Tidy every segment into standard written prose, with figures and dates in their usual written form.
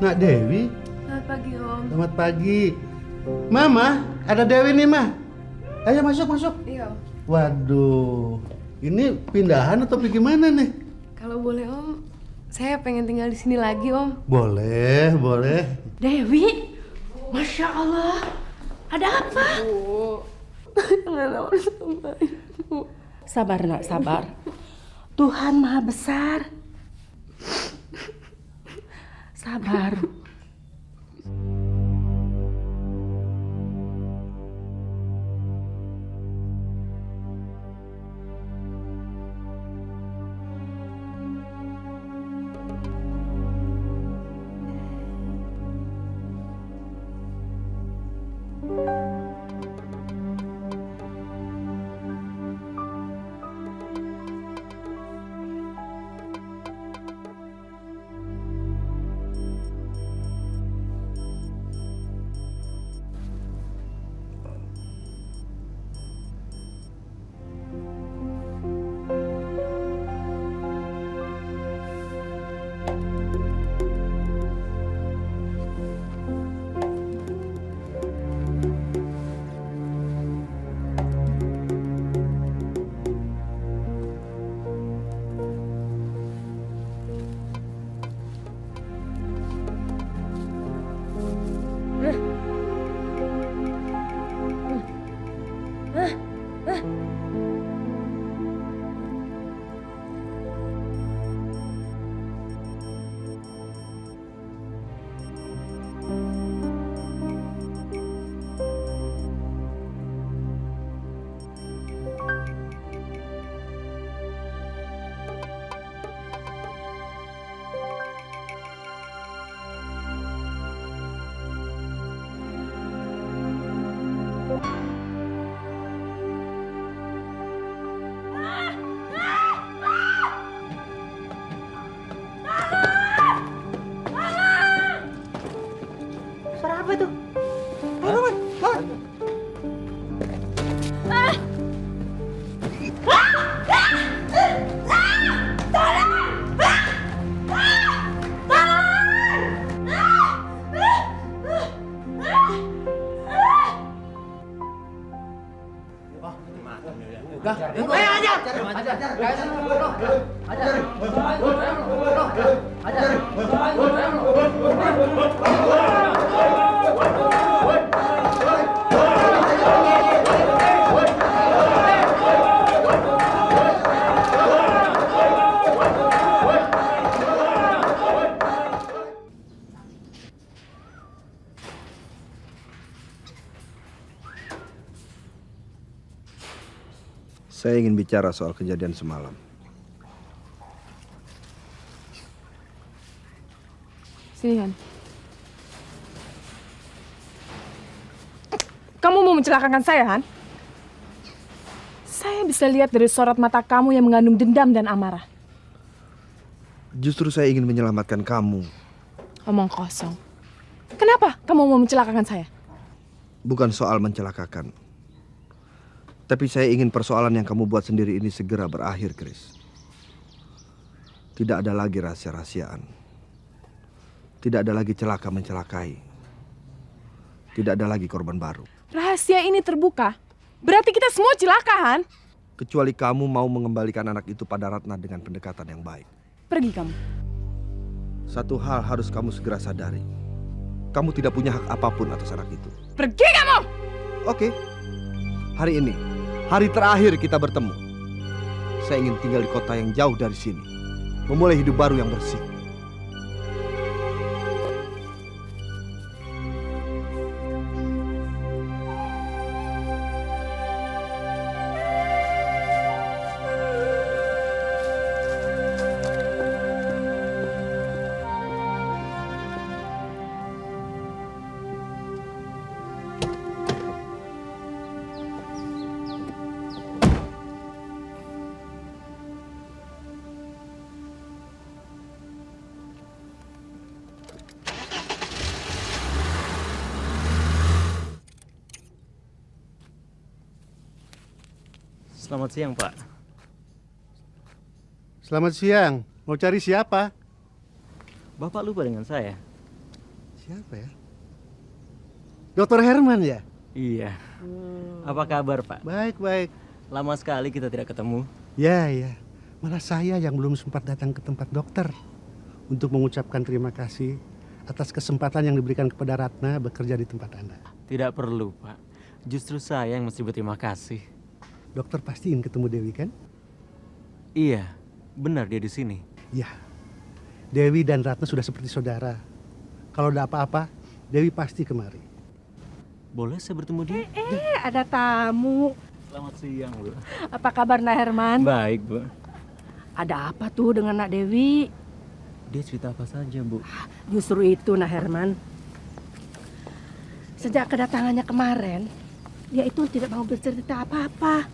Nak Dewi. Selamat pagi, Om. Selamat pagi. Mama, ada Dewi nih, Mah. Ayo masuk. Iya, Om. Waduh, ini pindahan atau gimana nih? Kalau boleh, Om, saya pengen tinggal di sini lagi, Om. Boleh. Dewi, Masya Allah, ada apa? Jangan harus sama Ibu. Sabar nak, sabar. Tuhan Maha Besar. Sabar. Suara apa itu? Bangun. Saya ingin bicara soal kejadian semalam. Sini, Han. Kamu mau mencelakakan saya, Han? Saya bisa lihat dari sorot mata kamu yang mengandung dendam dan amarah. Justru saya ingin menyelamatkan kamu. Omong kosong. Kenapa kamu mau mencelakakan saya? Bukan soal mencelakakan. Tapi saya ingin persoalan yang kamu buat sendiri ini segera berakhir, Chris. Tidak ada lagi rahasia-rahasiaan. Tidak ada lagi celaka mencelakai. Tidak ada lagi korban baru. Rahasia ini terbuka. Berarti kita semua celaka, Han. Kecuali kamu mau mengembalikan anak itu pada Ratna dengan pendekatan yang baik. Pergi kamu. Satu hal harus kamu segera sadari. Kamu tidak punya hak apapun atas anak itu. Pergi kamu! Oke. Hari ini, hari terakhir kita bertemu. Saya ingin tinggal di kota yang jauh dari sini. Memulai hidup baru yang bersih. Selamat siang, Pak. Selamat siang. Mau cari siapa? Bapak lupa dengan saya. Siapa ya? Dokter Herman ya? Iya. Apa kabar, Pak? Baik, baik. Lama sekali kita tidak ketemu. Ya, ya. Malah saya yang belum sempat datang ke tempat dokter untuk mengucapkan terima kasih atas kesempatan yang diberikan kepada Ratna bekerja di tempat Anda. Tidak perlu, Pak. Justru saya yang mesti berterima kasih. Dokter pasti ingin ketemu Dewi kan? Iya, benar dia di sini. Ya. Dewi dan Ratna sudah seperti saudara. Kalau ada apa-apa, Dewi pasti kemari. Boleh saya bertemu dia? Ada tamu. Selamat siang, Bu. Apa kabar Nak Herman? Baik, Bu. Ada apa tuh dengan Nak Dewi? Dia cerita apa saja, Bu? Justru itu Nak Herman. Sejak kedatangannya kemarin, dia itu tidak mau bercerita apa-apa.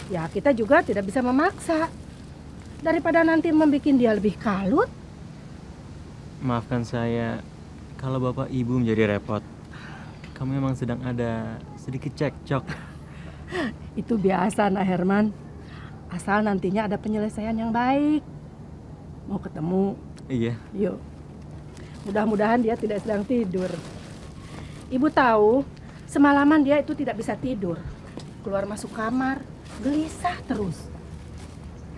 Ya kita juga tidak bisa memaksa. Daripada nanti membuat dia lebih kalut. Maafkan saya kalau Bapak Ibu menjadi repot. Kami memang sedang ada sedikit cekcok. Itu biasa Nak Herman. Asal nantinya ada penyelesaian yang baik. Mau ketemu? Iya. Yuk. Mudah-mudahan dia tidak sedang tidur. Ibu tahu, semalaman dia itu tidak bisa tidur. Keluar masuk kamar, gelisah terus.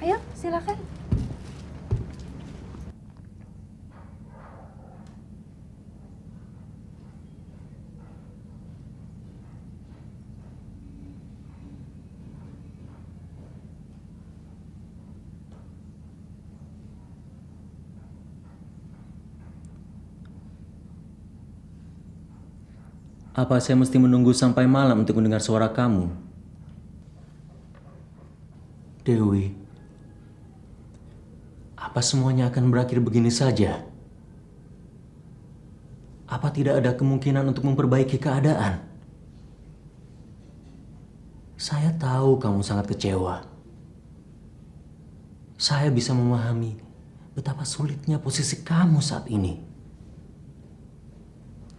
Ayo, silakan. Apa saya mesti menunggu sampai malam untuk mendengar suara kamu? Dewi, apa semuanya akan berakhir begini saja? Apa tidak ada kemungkinan untuk memperbaiki keadaan? Saya tahu kamu sangat kecewa. Saya bisa memahami betapa sulitnya posisi kamu saat ini.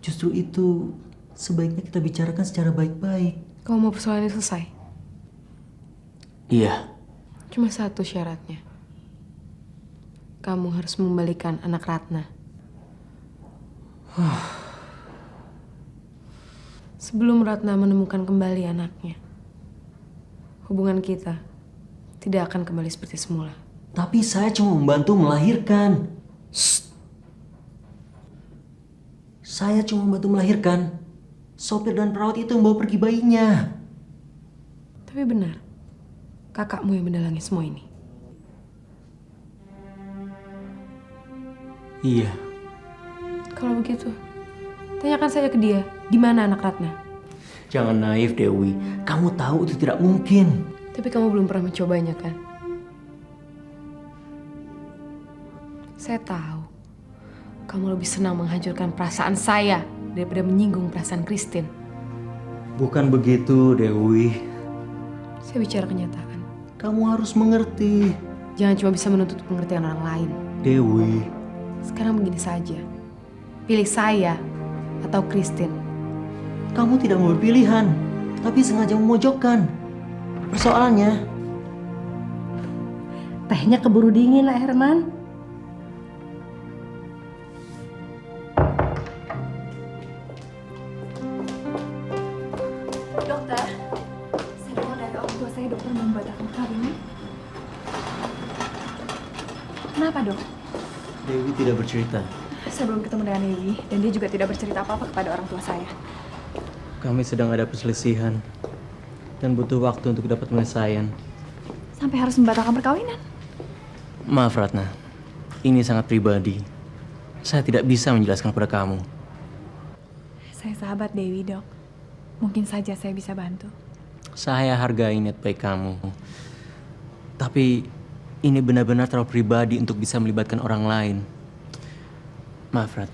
Justru itu sebaiknya kita bicarakan secara baik-baik. Kamu mau persoalan ini selesai? Iya. Cuma satu syaratnya. Kamu harus membalikan anak Ratna. Sebelum Ratna menemukan kembali anaknya, hubungan kita tidak akan kembali seperti semula. Tapi saya cuma membantu melahirkan. Saya cuma membantu melahirkan. Sopir dan perawat itu membawa pergi bayinya. Tapi benar, kakakmu yang mendalangi semua ini. Iya. Kalau begitu, tanyakan saja ke dia, di mana anak Ratna? Jangan naif, Dewi. Kamu tahu itu tidak mungkin. Tapi kamu belum pernah mencobanya, kan? Saya tahu, kamu lebih senang menghancurkan perasaan saya daripada menyinggung perasaan Christine. Bukan begitu, Dewi. Saya bicara kenyataan. Kamu harus mengerti. Jangan cuma bisa menuntut pengertian orang lain. Dewi. Sekarang begini saja. Pilih saya atau Christine. Kamu tidak mau berpilihan, tapi sengaja memojokkan. Persoalannya, Tehnya keburu dingin Nak Herman. Dokter, saya dengar dari orang tua saya dokter membatalkan perkawinan. Kenapa dok? Dewi tidak bercerita. Saya belum ketemu dengan Dewi dan dia juga tidak bercerita apa-apa kepada orang tua saya. Kami sedang ada perselisihan dan butuh waktu untuk dapat penyelesaian. Sampai harus membatalkan perkawinan. Maaf Ratna, ini sangat pribadi. Saya tidak bisa menjelaskan kepada kamu. Saya sahabat Dewi dok. Mungkin saja saya bisa bantu. Saya hargai niat baik kamu. Tapi ini benar-benar terlalu pribadi untuk bisa melibatkan orang lain. Maaf Rat.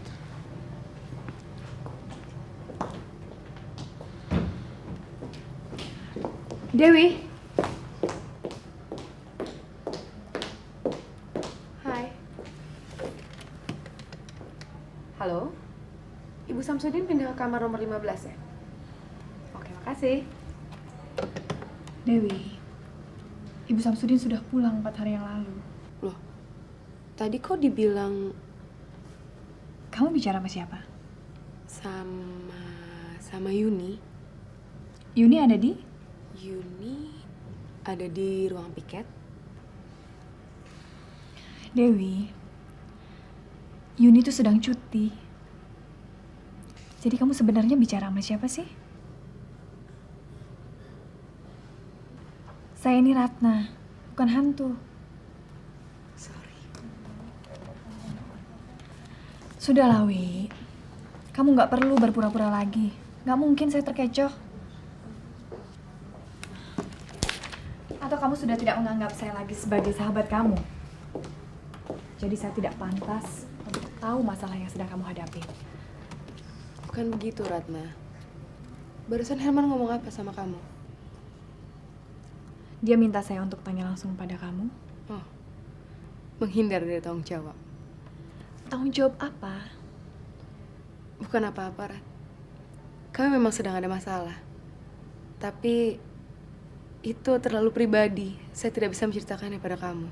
Dewi. Hai. Halo? Ibu Samsudin pindah ke kamar nomor 15 ya? Oke, makasih. Dewi. Ibu Samsudin sudah pulang 4 hari yang lalu. Loh, tadi kok dibilang... Kamu bicara sama siapa? Sama Yuni. Yuni ada di? Yuni ada di ruang piket. Dewi, Yuni tuh sedang cuti. Jadi kamu sebenarnya bicara sama siapa sih? Saya ini Ratna, bukan hantu. Sorry. Sudahlah, Wi. Kamu nggak perlu berpura-pura lagi. Nggak mungkin saya terkecoh. Atau kamu sudah tidak menganggap saya lagi sebagai sahabat kamu? Jadi saya tidak pantas untuk tahu masalah yang sedang kamu hadapi. Bukan begitu, Ratna. Barusan Herman ngomong apa sama kamu? Dia minta saya untuk tanya langsung pada kamu. Oh, menghindar dari tanggung jawab. Tanggung jawab apa? Bukan apa-apa, Rat. Kami memang sedang ada masalah. Tapi itu terlalu pribadi. Saya tidak bisa menceritakannya pada kamu.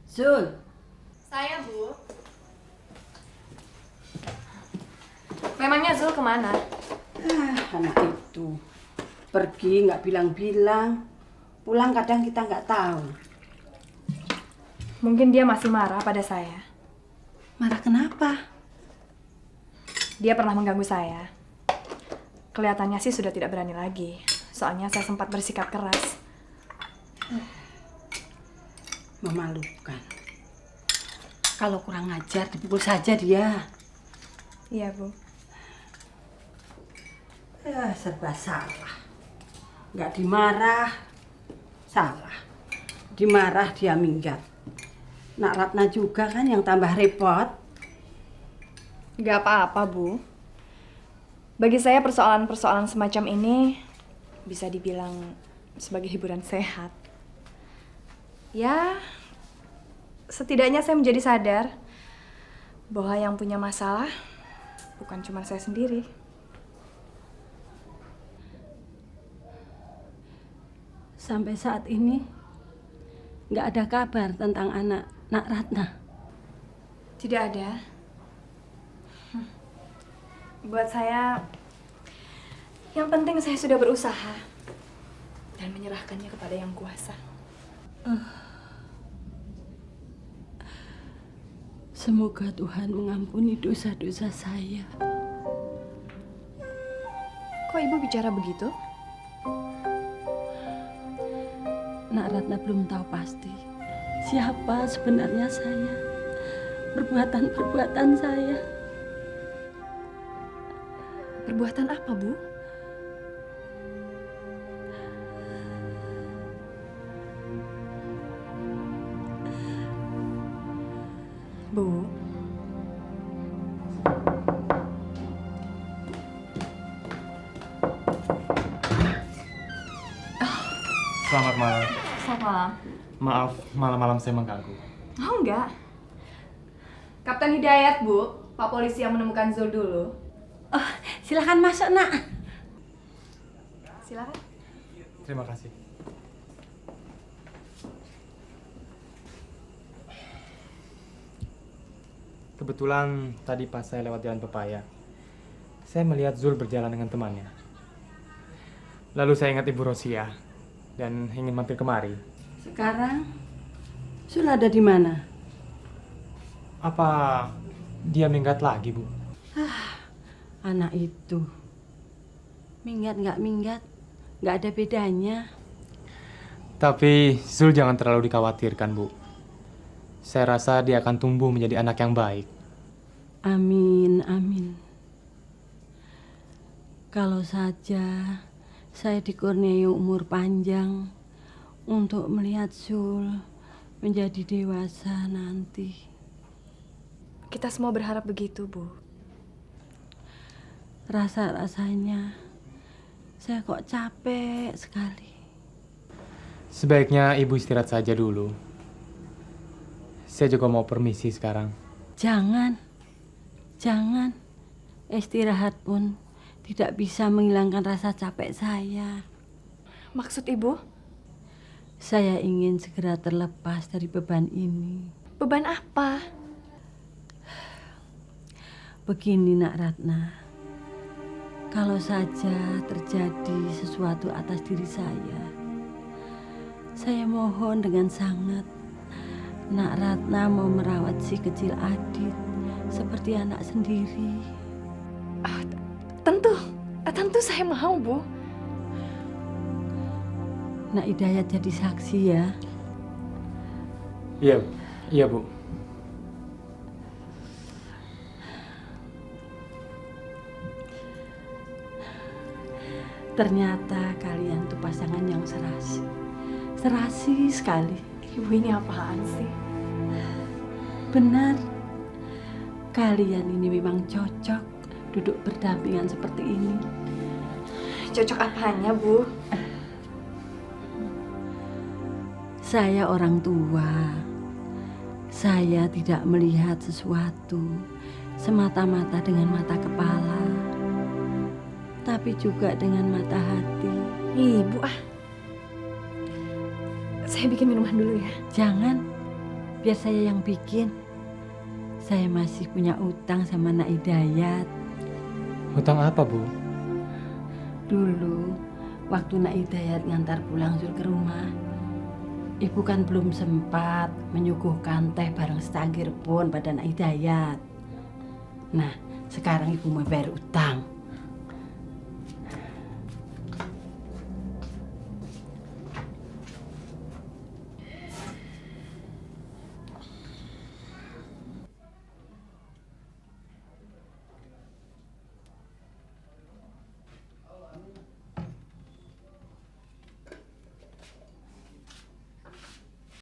Zul, Saya, Bu. Memangnya Zul kemana? anak itu pergi nggak bilang-bilang, pulang kadang kita nggak tahu. Mungkin dia masih marah pada saya. Marah kenapa? Dia pernah mengganggu saya. Kelihatannya sih sudah tidak berani lagi. Soalnya saya sempat bersikap keras. Memalukan. Kalau kurang ajar dipukul saja dia. Iya, Bu. Serba salah. Nggak dimarah, salah. Dimarah dia minggat. Nak Ratna juga kan yang tambah repot. Gak apa-apa, Bu. Bagi saya persoalan-persoalan semacam ini bisa dibilang sebagai hiburan sehat. Ya, setidaknya saya menjadi sadar bahwa yang punya masalah bukan cuma saya sendiri. Sampai saat ini nggak ada kabar tentang anak Nak Ratna. Tidak ada. Buat saya, yang penting saya sudah berusaha dan menyerahkannya kepada Yang Kuasa. Semoga Tuhan mengampuni dosa-dosa saya. Kok Ibu bicara begitu? Nak Ratna belum tahu pasti siapa sebenarnya saya. Perbuatan-perbuatan saya. Perbuatan apa, Bu? Bu, Selamat malam. selamat malam. Maaf, malam-malam saya mengganggu. Oh, enggak. Kapten Hidayat, Bu. Pak polisi yang menemukan Zul dulu. Oh, silakan masuk, Nak. Silakan. Terima kasih. Kebetulan tadi pas saya lewat jalan Pepaya, saya melihat Zul berjalan dengan temannya. Lalu saya ingat Ibu Rosia dan ingin mampir kemari. Sekarang Zul ada di mana? Apa dia minggat lagi, Bu? Anak itu minggat nggak ada bedanya. Tapi Zul jangan terlalu dikhawatirkan, Bu. Saya rasa dia akan tumbuh menjadi anak yang baik. Amin, amin. Kalau saja saya dikurniai umur panjang untuk melihat Zul menjadi dewasa nanti. Kita semua berharap begitu, Bu. Rasa-rasanya saya kok capek sekali. Sebaiknya Ibu istirahat saja dulu. Saya juga mau permisi sekarang. Jangan. Istirahat pun tidak bisa menghilangkan rasa capek saya. Maksud ibu? Saya ingin segera terlepas dari beban ini. Beban apa? Begini Nak Ratna, kalau saja terjadi sesuatu atas diri saya mohon dengan sangat Nak Ratna mau merawat si kecil Adit seperti anak sendiri. Tentu saya mau, Bu. Nak Hidayat jadi saksi ya. Iya, Bu. Ternyata kalian tuh pasangan yang serasi. Serasi sekali. Ibu ini apaan sih? Benar. Kalian ini memang cocok duduk berdampingan seperti ini. Cocok apanya, Bu? Saya orang tua. Saya tidak melihat sesuatu semata-mata dengan mata kepala, tapi juga dengan mata hati. Ibu saya bikin minuman dulu ya. Jangan, biar saya yang bikin. Saya masih punya utang sama Nak Hidayat. Hutang apa, Bu? Dulu, waktu Nak Hidayat ngantar pulang Zul ke rumah, Ibu kan belum sempat menyuguhkan teh bareng secangkir pun pada Nak Hidayat. Nah, sekarang Ibu mau bayar utang.